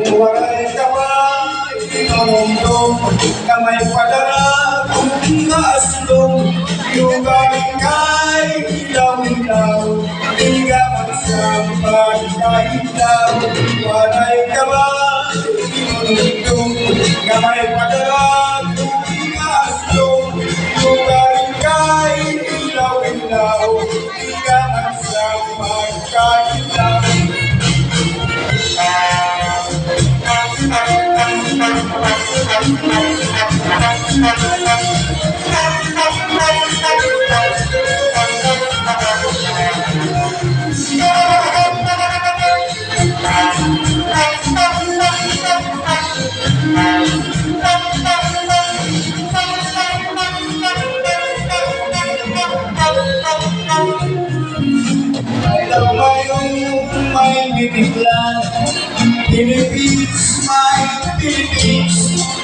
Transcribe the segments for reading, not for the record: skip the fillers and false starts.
Walay kamay, pinongdong, kamay padala, kung naaslong, yung galing ilaw-ilaw, tiga magsampan kahilaw. Walay kamay, pinongdong, kamay padala, kung naaslong, yung galing ilaw-ilaw, tiga magsampan kahilaw. May bibiglan, Philippines, my Philippines,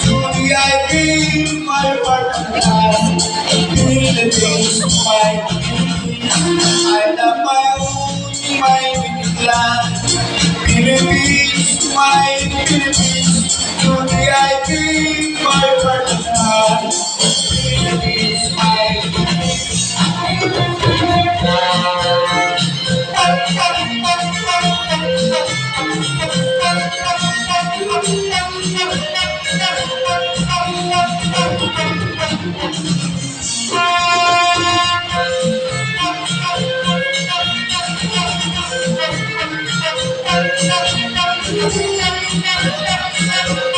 to the IP, my partner, Philippines, my Philippines, I love my own, my bibiglan, Philippines, my Philippines, to the IP, my partner, Philippines, my Philippines. Thank you.